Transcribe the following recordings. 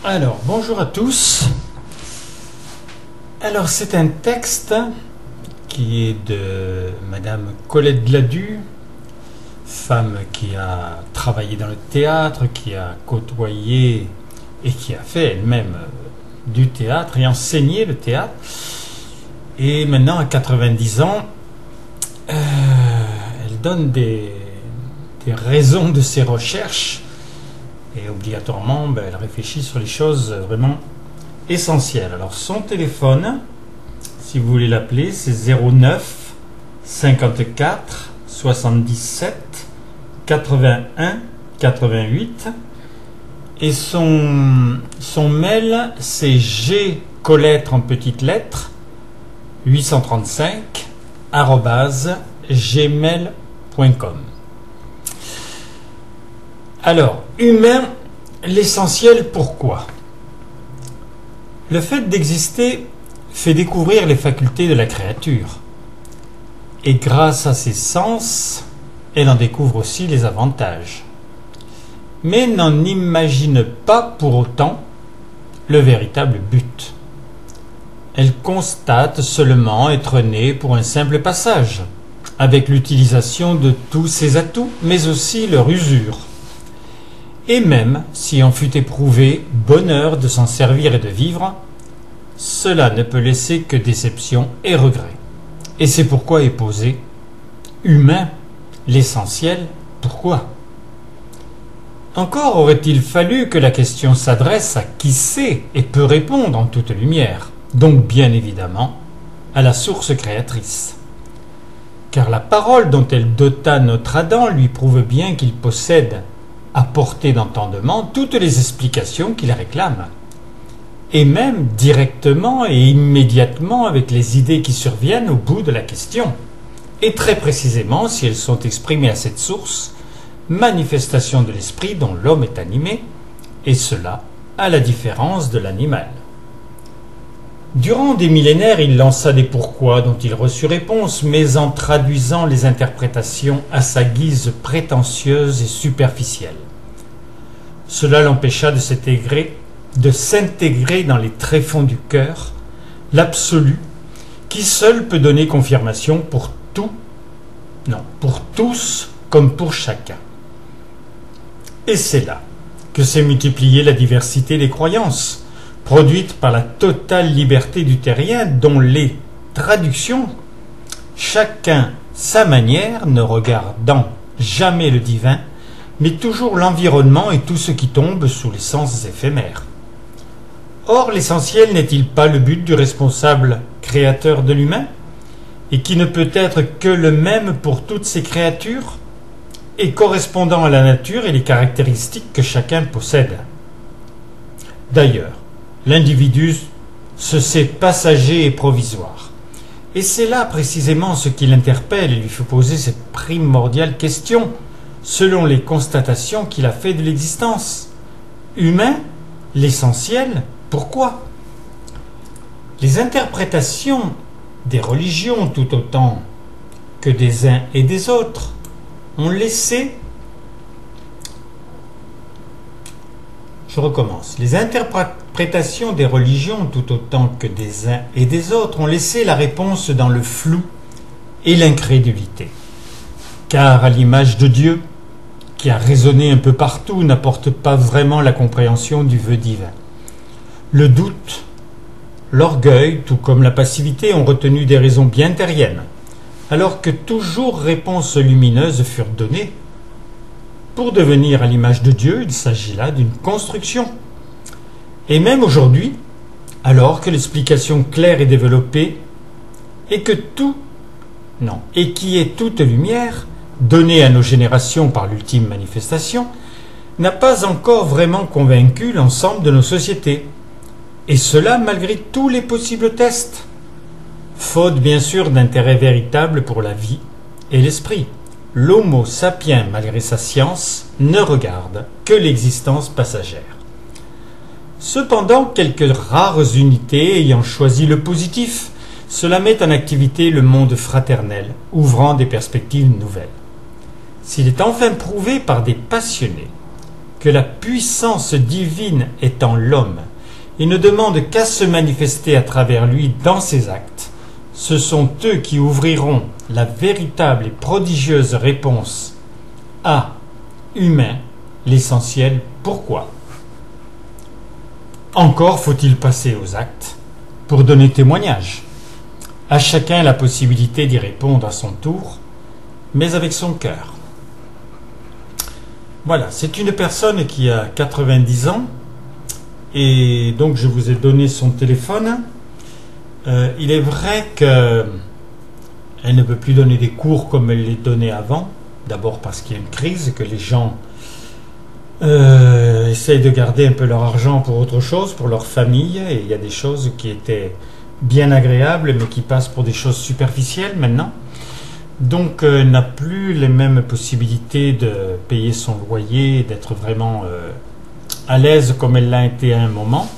Alors, bonjour à tous. Alors, c'est un texte qui est de Madame Colette Gladu, femme qui a travaillé dans le théâtre, qui a côtoyé et qui a fait elle-même du théâtre et enseigné le théâtre. Et maintenant, à 90 ans, elle donne des raisons de ses recherches. Et obligatoirement, elle réfléchit sur les choses vraiment essentielles. Alors son téléphone, si vous voulez l'appeler, c'est 09 54 77 81 88. Et son mail, c'est gcolette en petites lettres 835 @gmail.com. Alors, humain, l'essentiel, pourquoi? Le fait d'exister fait découvrir les facultés de la créature. Et grâce à ses sens, elle en découvre aussi les avantages. Mais n'en imagine pas pour autant le véritable but. Elle constate seulement être née pour un simple passage, avec l'utilisation de tous ses atouts, mais aussi leur usure. Et même si on fut éprouvé bonheur de s'en servir et de vivre, cela ne peut laisser que déception et regret. Et c'est pourquoi est posé humain, l'essentiel, pourquoi? Encore aurait-il fallu que la question s'adresse à qui sait et peut répondre en toute lumière, donc bien évidemment à la source créatrice. Car la parole dont elle dota notre Adam lui prouve bien qu'il possède à portée d'entendement toutes les explications qu'il réclame, et même directement et immédiatement avec les idées qui surviennent au bout de la question, et très précisément si elles sont exprimées à cette source, manifestation de l'esprit dont l'homme est animé, et cela à la différence de l'animal. Durant des millénaires, il lança des pourquoi dont il reçut réponse, mais en traduisant les interprétations à sa guise prétentieuse et superficielle. Cela l'empêcha de s'intégrer dans les tréfonds du cœur, l'absolu, qui seul peut donner confirmation pour tout, non, pour tous comme pour chacun. Et c'est là que s'est multipliée la diversité des croyances, produite par la totale liberté du terrien dont les traductions, chacun sa manière, ne regardant jamais le divin, mais toujours l'environnement et tout ce qui tombe sous les sens éphémères. Or, l'essentiel n'est-il pas le but du responsable créateur de l'humain, et qui ne peut être que le même pour toutes ces créatures, et correspondant à la nature et les caractéristiques que chacun possède? D'ailleurs, l'individu se sait passager et provisoire. Et c'est là précisément ce qui l'interpelle et lui fait poser cette primordiale question, selon les constatations qu'il a faites de l'existence. Humain, l'essentiel, pourquoi? Les interprétations des religions, tout autant que des uns et des autres, ont laissé... Je recommence. Les interprétations des religions, tout autant que des uns et des autres, ont laissé la réponse dans le flou et l'incrédulité. Car à l'image de Dieu, qui a résonné un peu partout, n'apporte pas vraiment la compréhension du vœu divin. Le doute, l'orgueil, tout comme la passivité, ont retenu des raisons bien terriennes, alors que toujours réponses lumineuses furent données. Pour devenir à l'image de Dieu, il s'agit là d'une construction. Et même aujourd'hui, alors que l'explication claire est développée, et qui est toute lumière, donnée à nos générations par l'ultime manifestation, n'a pas encore vraiment convaincu l'ensemble de nos sociétés. Et cela malgré tous les possibles tests. Faute bien sûr d'intérêt véritable pour la vie et l'esprit. L'homo sapiens, malgré sa science, ne regarde que l'existence passagère. Cependant, quelques rares unités ayant choisi le positif, cela met en activité le monde fraternel, ouvrant des perspectives nouvelles. S'il est enfin prouvé par des passionnés que la puissance divine est en l'homme et ne demandent qu'à se manifester à travers lui dans ses actes, ce sont eux qui ouvriront la véritable et prodigieuse réponse à humain, l'essentiel pourquoi. Encore faut-il passer aux actes pour donner témoignage. À chacun la possibilité d'y répondre à son tour, mais avec son cœur. Voilà, c'est une personne qui a 90 ans, et donc je vous ai donné son téléphone. Il est vrai qu'elle ne peut plus donner des cours comme elle les donnait avant, d'abord parce qu'il y a une crise, que les gens essayent de garder un peu leur argent pour autre chose, pour leur famille, et il y a des choses qui étaient bien agréables, mais qui passent pour des choses superficielles maintenant. Donc n'a plus les mêmes possibilités de payer son loyer, d'être vraiment à l'aise comme elle l'a été à un moment.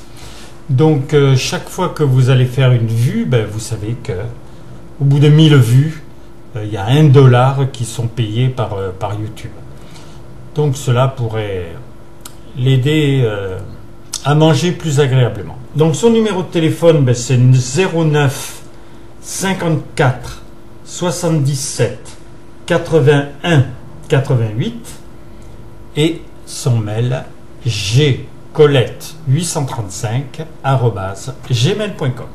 Donc chaque fois que vous allez faire une vue, vous savez que au bout de 1000 vues, il y a $1 qui sont payés par YouTube. Donc cela pourrait l'aider à manger plus agréablement. Donc son numéro de téléphone, c'est 09 54 77 81 88 et son mail gcolette835@gmail.com.